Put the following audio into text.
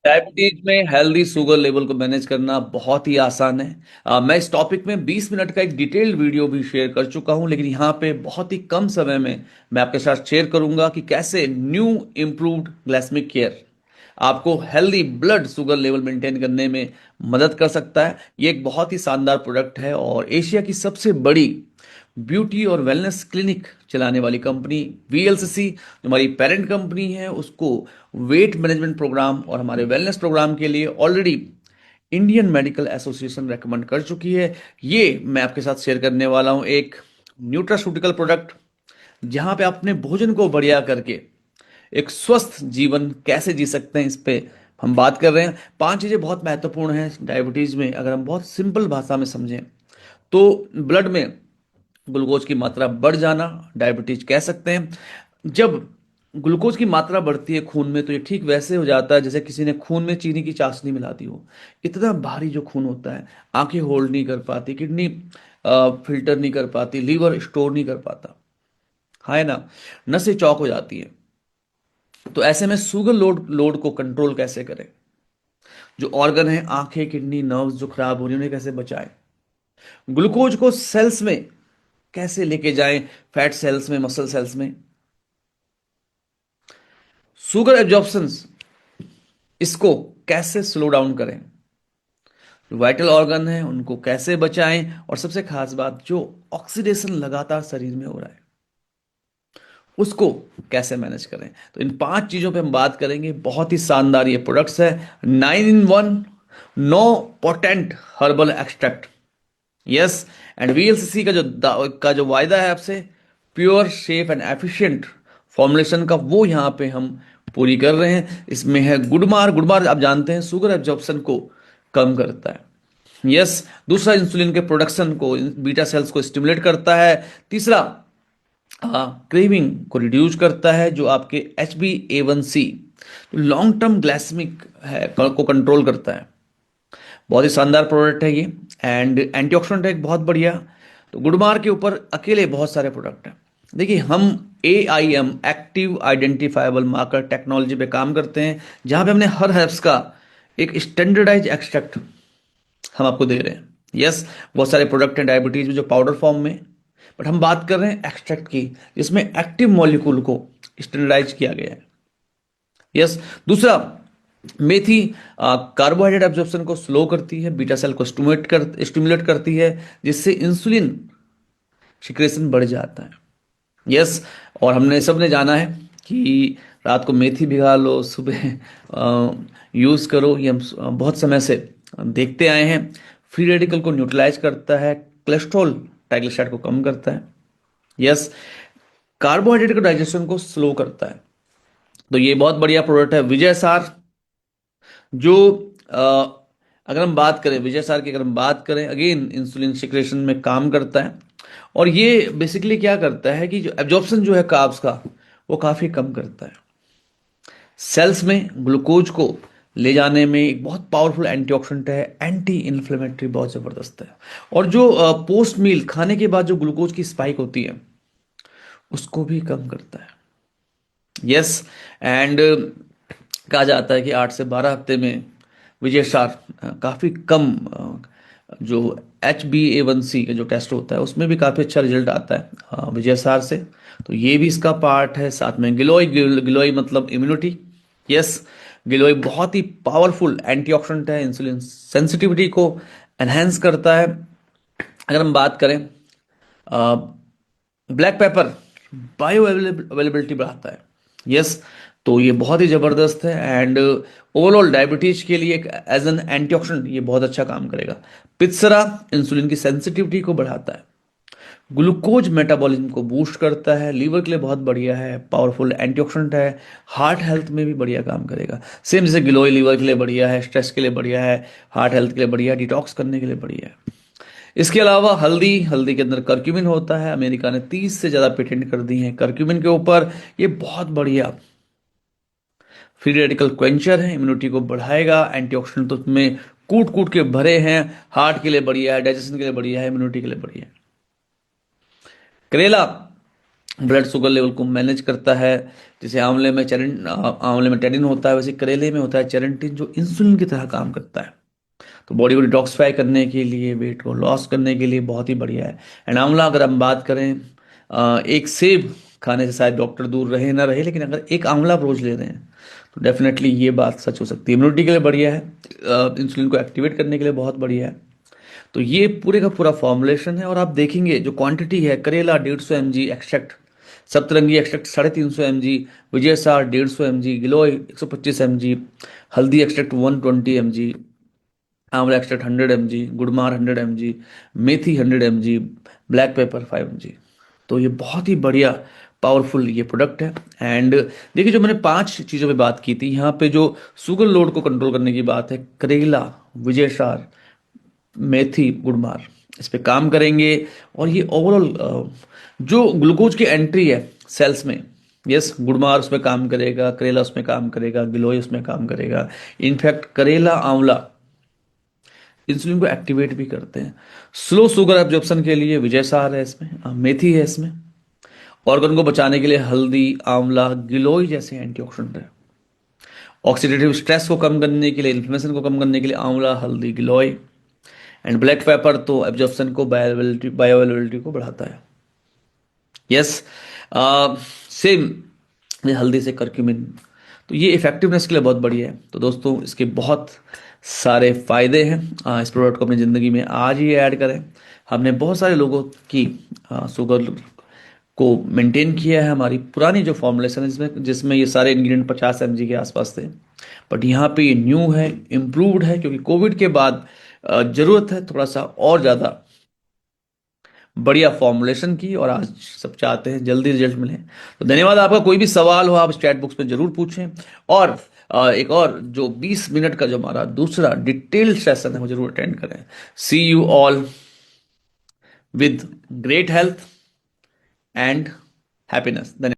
Diabetes में healthy sugar level को manage करना बहुत ही आसान है। मैं इस टॉपिक में 20 मिनट का एक डिटेल्ड वीडियो भी शेयर कर चुका हूं, लेकिन यहाँ पे बहुत ही कम समय में मैं आपके साथ शेयर करूंगा कि कैसे न्यू इम्प्रूव्ड ग्लाइसेमिक केयर आपको healthy blood sugar level maintain करने में मदद कर सकता है। ये एक बहुत ही शानदार प्रोडक्ट है और एशिया की सबसे बड़ी ब्यूटी और वेलनेस क्लिनिक चलाने वाली कंपनी वीएलसीसी जो हमारी पेरेंट कंपनी है, उसको वेट मैनेजमेंट प्रोग्राम और हमारे वेलनेस प्रोग्राम के लिए already Indian medical association recommend कर चुकी है। ये मैं आपके साथ शेयर करने वाला हूं एक न्यूट्रास्यूटिकल प्रोडक्ट, जहां पे आप अपने भोजन को बढ़िया करके एक स्वस्थ जीवन कैसे जी सकते हैं, इस पे हम बात कर रहे हैं। 5 चीजें बहुत महत्वपूर्ण हैं डायबिटीज में, अगर हम बहुत सिंपल भाषा में समझें तो ब्लड में ग्लूकोज की मात्रा बढ़ जाना डायबिटीज कह सकते हैं। जब ग्लूकोज की मात्रा बढ़ती है खून में, तो ये ठीक वैसे हो जाता है जैसे किसी ने खून में चीनी की चाशनी मिला दी हो। इतना भारी जो खून होता है, आंखें होल्ड नहीं कर पाती, किडनी फिल्टर नहीं कर पाती, लीवर स्टोर नहीं कर पाता, है ना, नसें चौक हो जाती है। तो ऐसे में शुगर लोड लोड को कंट्रोल कैसे करें? जो ऑर्गन है, आंखें, किडनी, नर्व्स जो खराब हो रही है, उन्हें कैसे बचाएं? ग्लूकोज को सेल्स में कैसे लेके जाएं, फैट सेल्स में, मसल सेल्स में? शुगर एब्जॉर्प्शन, इसको कैसे स्लो डाउन करें? जो वाइटल ऑर्गन है उनको कैसे बचाएं? और सबसे खास बात, जो ऑक्सीडेशन लगातार शरीर में हो रहा है, उसको कैसे मैनेज करें? तो इन 5 चीजों पे हम बात करेंगे। बहुत ही शानदार ये प्रोडक्ट्स है। 9 in 1, no potent herbal extract. Yes, and VLCC का जो वायदा है आपसे, pure, safe and efficient formulation का, वो यहाँ पे हम पूरी कर रहे हैं। इसमें है गुडमार। गुडमार आप जानते हैं शुगर एब्जॉर्प्शन को कम करता है। यस, दूसरा इंसुलिन के प्रोडक्शन को, बीटा सेल्स को स्टिमुलेट करता है। तीसरा क्रेविंग को रिड्यूस करता है, जो आपके HbA1c लॉन्ग टर्म ग्लाइसेमिक है को कंट्रोल करता है। बहुत ही शानदार प्रोडक्ट है ये। एंड एंटीऑक्सीडेंट है एक बहुत बढ़िया। तो गुडमार के ऊपर अकेले बहुत सारे प्रोडक्ट हैं। देखिए, हम AIM active identifiable marker technology पे काम करते हैं, जहां पे हमने हर हर्ब्स का एक स्टैंडर्डाइज एक्सट्रैक्ट हम आपको दे रहे हैं। यस, बहुत सारे प्रोडक्ट हैं डायबिटीज में जो पाउडर फॉर्म में, बट हम बात कर रहे हैं एक्सट्रैक्ट की, जिसमें एक्टिव मॉलिक्यूल को स्टैंडर्डाइज किया गया है। यस, दूसरा, मेथी कार्बोहाइड्रेट एब्जॉर्प्शन को स्लो करती है, बीटा सेल को स्टिमुलेट करती है, जिससे इंसुलिन सिक्रेशन बढ़ जाता है। यस, और हमने सबने जाना है कि रात को मेथी भिगा लो, सुबह यूज करो। ये हम बहुत समय से देखते आए हैं। फ्री रेडिकल को न्यूट्रलाइज करता है, कोलेस्ट्रॉल ट्राइग्लिसराइड को कम करता है। यस, कार्बोहाइड्रेट को डाइजेशन को स्लो करता है। तो ये बहुत बढ़िया प्रोडक्ट है विजय सार। जो अगर हम बात करें विजय सार की, अगर हम बात करें, अगेन इंसुलिन सिक्रेशन में काम करता है। और ये बेसिकली क्या करता है कि जो एब्जॉर्प्शन जो है कार्ब्स का, वो काफी कम करता है। सेल्स में ग्लूकोज को ले जाने में एक बहुत पावरफुल एंटीऑक्सीडेंट है, एंटी इन्फ्लेमेटरी बहुत जबरदस्त है। और जो पोस्ट मील खाने के बाद जो ग्लूकोज की स्पाइक होती है, उसको भी कम करता है। यस, एंड कहा जाता है कि 8 से 12 हफ्ते में विजय सार काफ़ी कम जो HbA1c का जो टेस्ट होता है, उसमें भी काफ़ी अच्छा रिजल्ट आता है विजय सार से। तो ये भी इसका पार्ट है। साथ में गिलोय, गिलोय मतलब इम्यूनिटी। यस, गिलोय बहुत ही पावरफुल एंटीऑक्सीडेंट है, इंसुलिन सेंसिटिविटी को एनहेंस करता है। अगर हम बात करें ब्लैक पेपर, बायो अवेलेबिलिटी बढ़ाता है। यस, तो ये बहुत ही जबरदस्त है। एंड ओवरऑल डायबिटीज के लिए एक एज एन एंटीऑक्सीडेंट ये बहुत अच्छा काम करेगा। पित्सरा इंसुलिन की सेंसिटिविटी को बढ़ाता है, ग्लूकोज मेटाबॉलिज्म को बूस्ट करता है, लीवर के लिए बहुत बढ़िया है, पावरफुल एंटीऑक्सीडेंट है, हार्ट हेल्थ में भी बढ़िया काम करेगा। सेम जैसे गिलोय लीवर के लिए बढ़िया है, स्ट्रेस के लिए बढ़िया है, हार्ट हेल्थ के लिए बढ़िया है, डिटॉक्स करने के लिए बढ़िया है। इसके अलावा हल्दी, हल्दी के अंदर करक्यूमिन होता है। अमेरिका ने 30 से ज्यादा पेटेंट कर दी हैं करक्यूमिन के ऊपर। ये बहुत बढ़िया फ्री रेडिकल क्वेंचर है, इम्यूनिटी को बढ़ाएगा। एंटीऑक्सीडेंट तो उसमें कूट कूट के भरे हैं। हार्ट के लिए बढ़िया है, डाइजेशन के लिए बढ़िया है, इम्यूनिटी के लिए बढ़िया है। करेला ब्लड शुगर लेवल को मैनेज करता है। जैसे आंवले में टेनिन होता है, वैसे करेले में होता है चेरेंटिन, जो इंसुलिन की तरह काम करता है। तो बॉडी को डिटॉक्सिफाई करने के लिए, वेट को लॉस करने के लिए बहुत ही बढ़िया है। एंड आंवला अगर हम बात करें, एक सेब खाने से शायद डॉक्टर दूर रहे ना रहे, लेकिन अगर एक आंवला आप रोज ले रहे हैं तो डेफिनेटली ये बात सच हो सकती है। इम्यूनिटी के लिए बढ़िया है, इंसुलिन को एक्टिवेट करने के लिए बहुत बढ़िया है। तो ये पूरे का पूरा फॉर्मुलेशन है। और आप देखेंगे जो क्वांटिटी है, करेला 150 mg एक्सट्रैक्ट, सप्तरंगी एक्सट्रैक्ट 350 mg, विजय सार 150 mg, गिलोय 125 mg, हल्दी एक्सट्रैक्ट 120 mg, आंवला एक्सट्रैक्ट 100 mg, गुड़मार 100 mg, मेथी 100 mg, ब्लैक पेपर 5 mg। तो ये बहुत ही बढ़िया पावरफुल ये प्रोडक्ट है। एंड देखिए, जो मैंने 5 चीज़ों पे बात की थी, यहाँ पे जो शुगर लोड को कंट्रोल करने की बात है, करेला, विजय सार, मेथी, गुड़मार, इस पे काम करेंगे। और ये ओवरऑल जो ग्लूकोज की एंट्री है सेल्स में, यस, गुड़मार उसमें काम करेगा, करेला उसमें काम करेगा, गिलोय उसमें काम करेगा। इनफैक्ट करेला, आंवला इंसुलिन को एक्टिवेट भी करते हैं। स्लो शुगर एब्जॉर्प्शन के लिए विजय सार है इसमें, मेथी है इसमें। ऑर्गन को बचाने के लिए हल्दी, आंवला, गिलोय जैसे एंटीऑक्सीडेंट है। ऑक्सीडेटिव स्ट्रेस को कम करने के लिए, इन्फ्लेमेशन को कम करने के लिए आंवला, हल्दी, गिलोय। एंड ब्लैक पेपर तो एब्जॉर्प्शन को, बायोअवेलेबिलिटी को बढ़ाता है। यस, सेम हल्दी से करक्यूमिन। तो ये इफेक्टिवनेस के लिए बहुत बढ़िया है। तो दोस्तों, इसके बहुत सारे फायदे हैं। इस प्रोडक्ट को अपनी ज़िंदगी में आज ही ऐड करें। हमने बहुत सारे लोगों की शुगर को मेंटेन किया है। हमारी पुरानी जो फॉर्मुलेशन है, जिसमें जिसमें ये सारे इंग्रेडिएंट 50 mg के आसपास थे, बट यहाँ पे ये न्यू है, इम्प्रूव्ड है, क्योंकि कोविड के बाद ज़रूरत है थोड़ा सा और ज़्यादा बढ़िया फॉर्मुलेशन की, और आज सब चाहते हैं जल्दी रिजल्ट मिले। तो धन्यवाद। आपका कोई भी सवाल हो आप इस चैट बॉक्स में जरूर पूछें। और एक और जो 20 मिनट का जो हमारा दूसरा डिटेल्ड सेशन है वो जरूर अटेंड करें। See you all with great health and happiness. धन्यवाद।